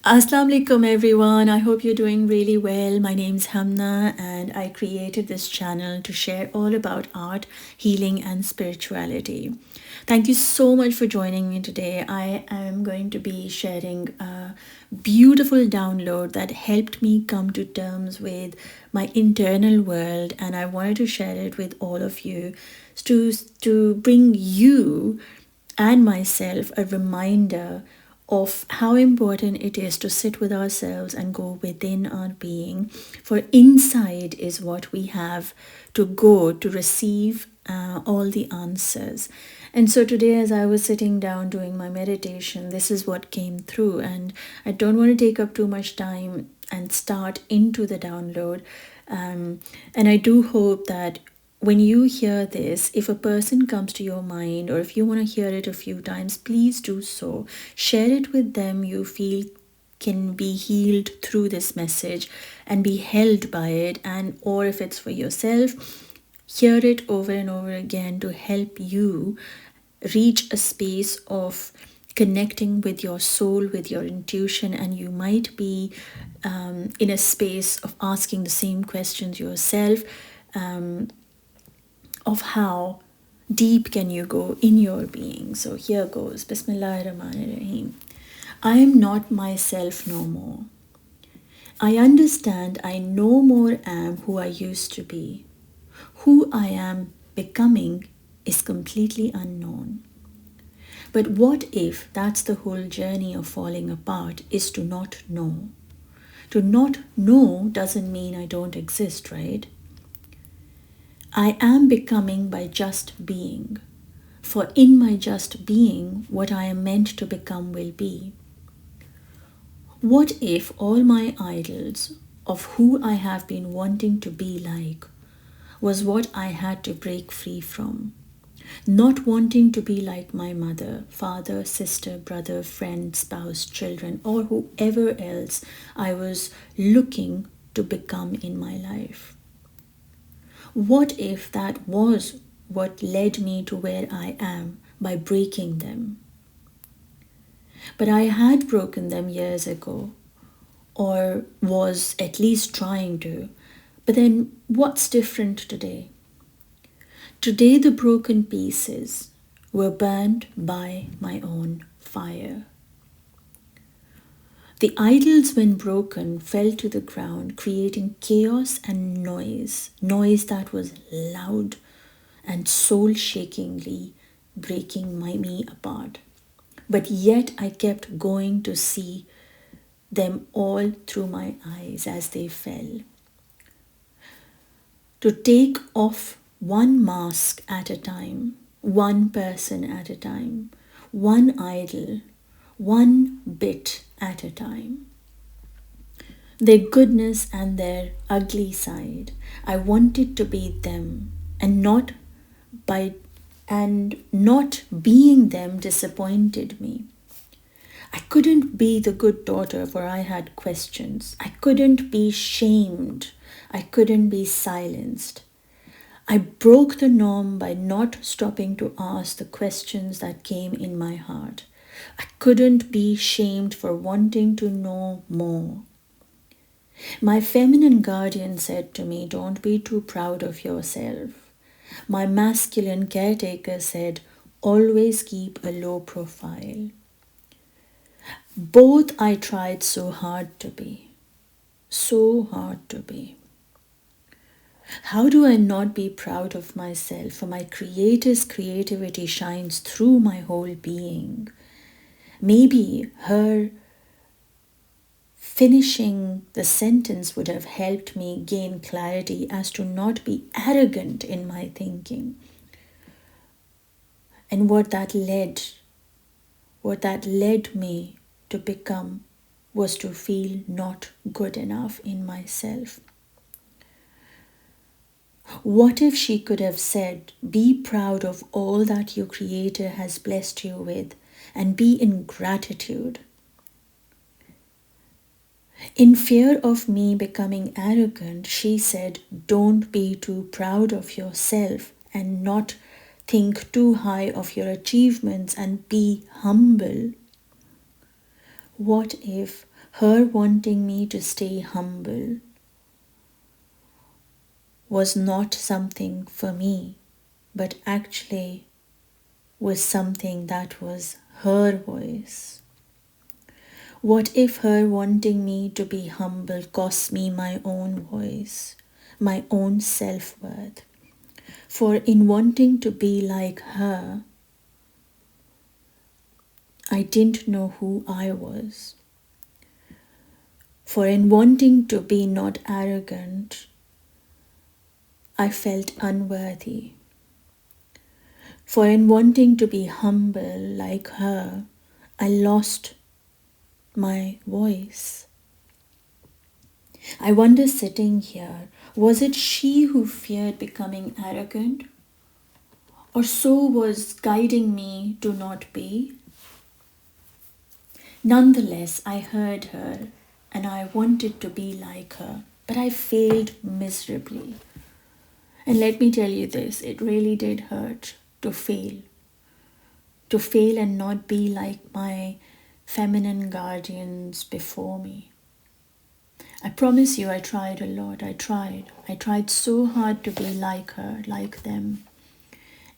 Assalamu alaikum everyone. I hope you're doing really well. My name's HUMNA and I created this channel to share all about art, healing and spirituality. Thank you so much for joining me today. I am going to be sharing a beautiful download that helped me come to terms with my internal world, and I wanted to share it with all of you to bring you and myself a reminder of how important it is to sit with ourselves and go within our being. For inside is what we have to go to receive all the answers. And so today, as I was sitting down doing my meditation, this is what came through. And I don't want to take up too much time and start into the download. And I do hope that when you hear this, if a person comes to your mind or if you want to hear it a few times, please do so. Share it with them you feel can be healed through this message and be held by it, and or if it's for yourself, hear it over and over again to help you reach a space of connecting with your soul, with your intuition, and you might be in a space of asking the same questions yourself. Of how deep can you go in your being. So here goes. Bismillahirrahmanirrahim. I am not myself no more. I understand I no more am who I used to be. Who I am becoming is completely unknown. But what if that's the whole journey of falling apart, is to not know? To not know doesn't mean I don't exist, right? I am becoming by just being, for in my just being, what I am meant to become will be. What if all my idols of who I have been wanting to be like was what I had to break free from? Not wanting to be like my mother, father, sister, brother, friend, spouse, children, or whoever else I was looking to become in my life. What if that was what led me to where I am, by breaking them? But I had broken them years ago, or was at least trying to. But then what's different today? Today the broken pieces were burned by my own fire. The idols, when broken, fell to the ground, creating chaos and noise that was loud and soul-shakingly breaking me apart. But yet I kept going to see them all through my eyes as they fell. To take off one mask at a time, one person at a time, one idol, one bit at a time. Their goodness and their ugly side. I wanted to be them, and not being them disappointed me. I couldn't be the good daughter, for I had questions. I couldn't be shamed. I couldn't be silenced. I broke the norm by not stopping to ask the questions that came in my heart. I couldn't be shamed for wanting to know more. My feminine guardian said to me, don't be too proud of yourself. My masculine caretaker said, always keep a low profile. Both I tried so hard to be. So hard to be. How do I not be proud of myself? For my Creator's creativity shines through my whole being. Maybe her finishing the sentence would have helped me gain clarity as to not be arrogant in my thinking. And what that led me to become was to feel not good enough in myself. What if she could have said, be proud of all that your Creator has blessed you with and be in gratitude? In fear of me becoming arrogant, she said, don't be too proud of yourself and not think too high of your achievements and be humble. What if her wanting me to stay humble was not something for me, but actually was something that was her voice. What if her wanting me to be humble cost me my own voice, my own self-worth? For in wanting to be like her, I didn't know who I was. For in wanting to be not arrogant, I felt unworthy. For in wanting to be humble like her, I lost my voice. I wonder, sitting here, was it she who feared becoming arrogant? Or so was guiding me to not be? Nonetheless, I heard her and I wanted to be like her, but I failed miserably. And let me tell you this, it really did hurt to fail. To fail and not be like my feminine guardians before me. I promise you, I tried a lot. I tried so hard to be like her, like them.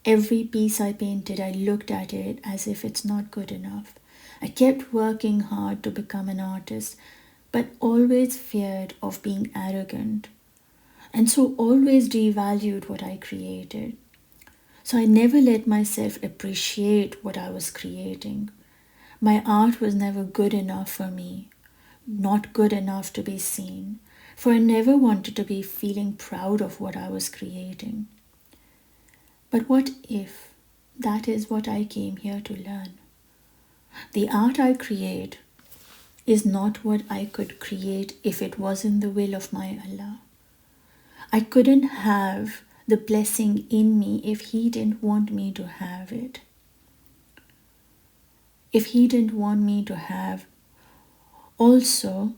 Every piece I painted, I looked at it as if it's not good enough. I kept working hard to become an artist, but always feared of being arrogant, and so always devalued what I created. So I never let myself appreciate what I was creating. My art was never good enough for me, not good enough to be seen, for I never wanted to be feeling proud of what I was creating. But what if that is what I came here to learn? The art I create is not what I could create if it wasn't the will of my Allah. I couldn't have the blessing in me if He didn't want me to have it. If He didn't want me to have also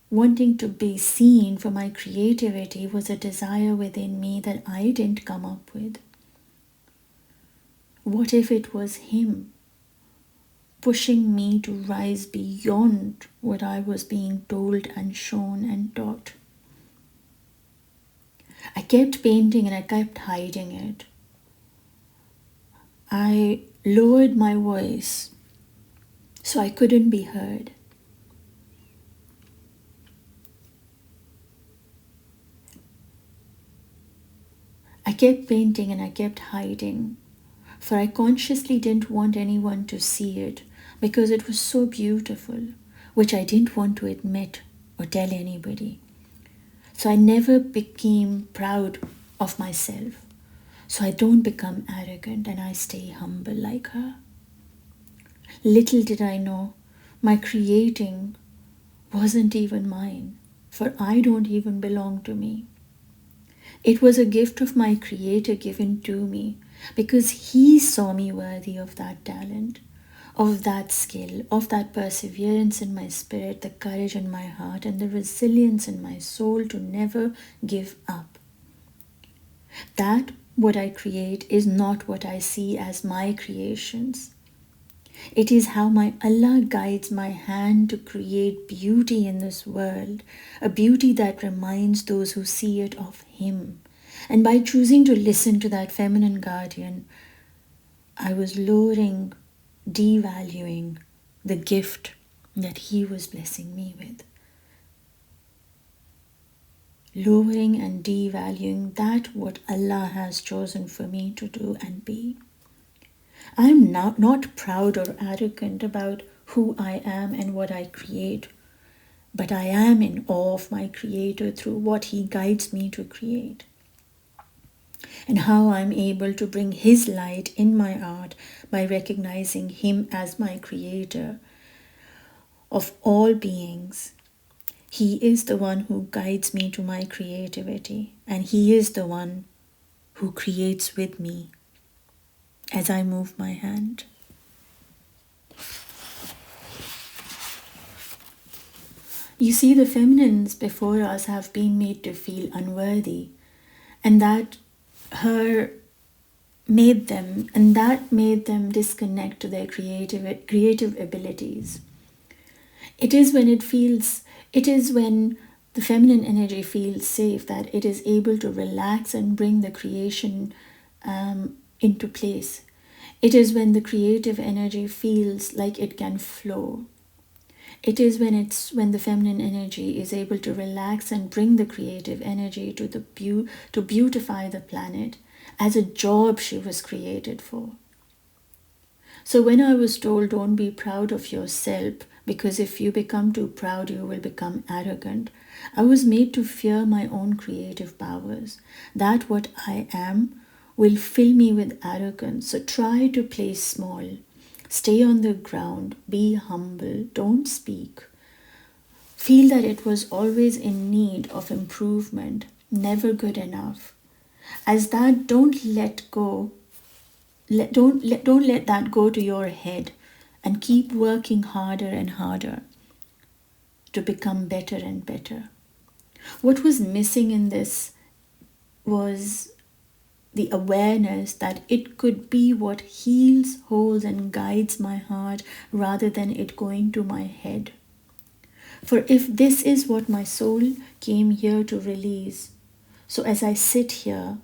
wanting to be seen for my creativity was a desire within me that I didn't come up with. What if it was Him pushing me to rise beyond what I was being told and shown and taught? I kept painting and I kept hiding it. I lowered my voice so I couldn't be heard. I kept painting and I kept hiding, for I consciously didn't want anyone to see it because it was so beautiful, which I didn't want to admit or tell anybody. So I never became proud of myself, so I don't become arrogant and I stay humble like her. Little did I know, my creating wasn't even mine, for I don't even belong to me. It was a gift of my Creator given to me because He saw me worthy of that talent, of that skill, of that perseverance in my spirit, the courage in my heart, and the resilience in my soul to never give up. That what I create is not what I see as my creations. It is how my Allah guides my hand to create beauty in this world, a beauty that reminds those who see it of Him. And by choosing to listen to that feminine guardian, I was lowering, devaluing the gift that He was blessing me with. Lowering and devaluing that what Allah has chosen for me to do and be. I'm not proud or arrogant about who I am and what I create, but I am in awe of my Creator through what He guides me to create, and how I'm able to bring His light in my art by recognizing Him as my Creator of all beings. He is the one who guides me to my creativity, and He is the one who creates with me as I move my hand. You see, the feminines before us have been made to feel unworthy, and that made them disconnect to their creative abilities. It is when it is when the feminine energy feels safe that it is able to relax and bring the creation into place. It is when the creative energy feels like it can flow. It is when the feminine energy is able to relax and bring the creative energy to to beautify the planet as a job she was created for. So when I was told, don't be proud of yourself, because if you become too proud, you will become arrogant, I was made to fear my own creative powers. That what I am will fill me with arrogance. So try to play small. Stay on the ground. Be humble. Don't speak. Feel that it was always in need of improvement, never good enough. As that, don't let go don't let that go to your head, and keep working harder and harder to become better and better. What was missing in this was the awareness that it could be what heals, holds, and guides my heart rather than it going to my head. For if this is what my soul came here to release, so as I sit here,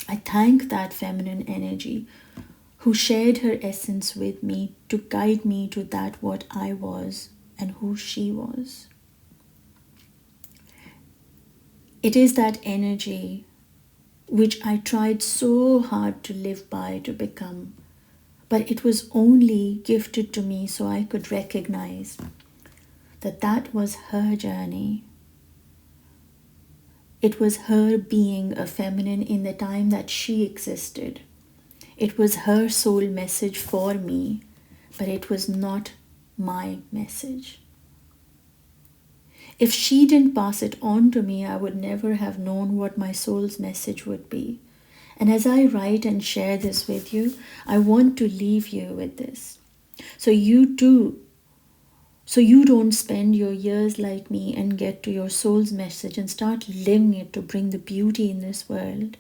I thank that feminine energy who shared her essence with me to guide me to that what I was and who she was. It is that energy which I tried so hard to live by, to become, but it was only gifted to me so I could recognize that that was her journey. It was her being a feminine in the time that she existed. It was her soul message for me, but it was not my message. If she didn't pass it on to me, I would never have known what my soul's message would be. And as I write and share this with you, I want to leave you with this. So you don't spend your years like me and get to your soul's message and start living it to bring the beauty in this world.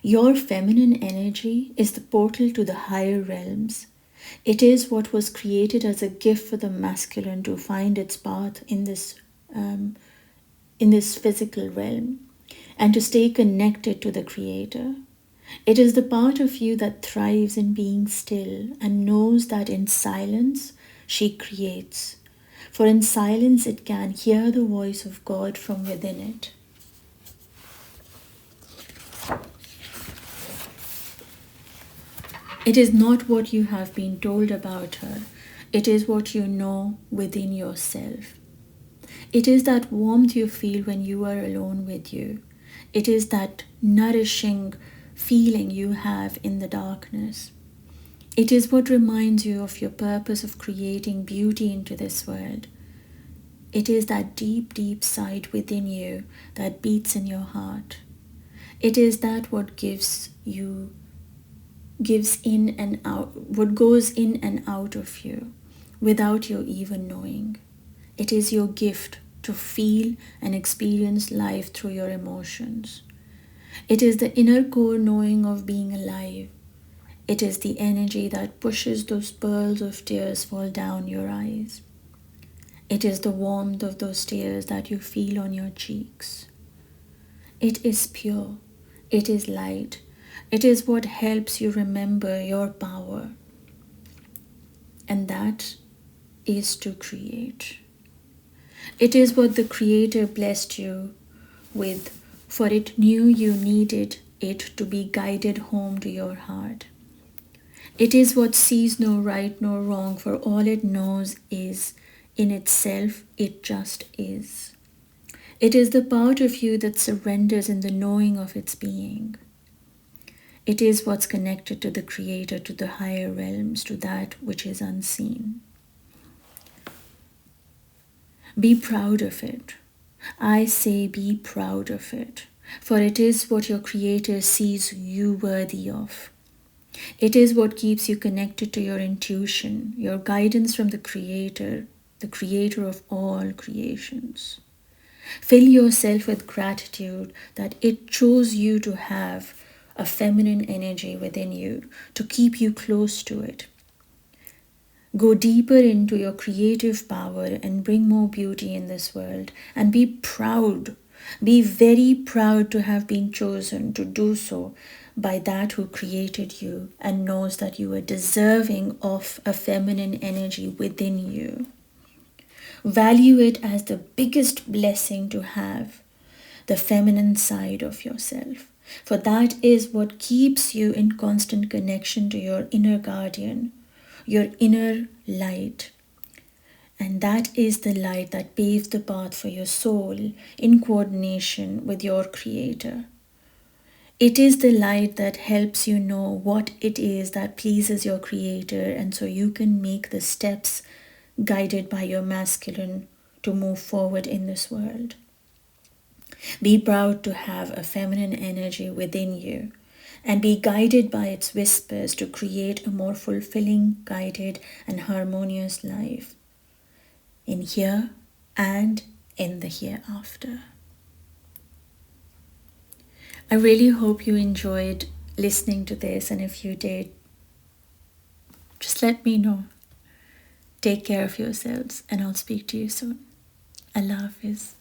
Your feminine energy is the portal to the higher realms. It is what was created as a gift for the masculine to find its path in this physical realm and to stay connected to the Creator. It is the part of you that thrives in being still and knows that in silence she creates. For in silence it can hear the voice of God from within it. It is not what you have been told about her. It is what you know within yourself. It is that warmth you feel when you are alone with you. It is that nourishing feeling you have in the darkness. It is what reminds you of your purpose of creating beauty into this world. It is that deep, deep side within you that beats in your heart. It is that what gives in and out, what goes in and out of you without you even knowing. It is your gift to feel and experience life through your emotions. It is the inner core knowing of being alive. It is the energy that pushes those pearls of tears fall down your eyes. It is the warmth of those tears that you feel on your cheeks. It is pure. It is light. It is what helps you remember your power. And that is to create. It is what the Creator blessed you with, for it knew you needed it to be guided home to your heart. It is what sees no right nor wrong, for all it knows is, in itself, it just is. It is the part of you that surrenders in the knowing of its being. It is what's connected to the Creator, to the higher realms, to that which is unseen. Be proud of it. I say be proud of it, for it is what your Creator sees you worthy of. It is what keeps you connected to your intuition, your guidance from the Creator of all creations. Fill yourself with gratitude that it chose you to have a feminine energy within you to keep you close to it. Go deeper into your creative power and bring more beauty in this world. And be proud. Be very proud to have been chosen to do so by that who created you and knows that you are deserving of a feminine energy within you. Value it as the biggest blessing to have the feminine side of yourself. For that is what keeps you in constant connection to your inner guardian, your inner light. And that is the light that paves the path for your soul in coordination with your Creator. It is the light that helps you know what it is that pleases your Creator, and so you can make the steps guided by your masculine to move forward in this world. Be proud to have a feminine energy within you and be guided by its whispers to create a more fulfilling, guided, and harmonious life in here and in the hereafter. I really hope you enjoyed listening to this, and if you did, just let me know. Take care of yourselves, and I'll speak to you soon. Allah Hafiz.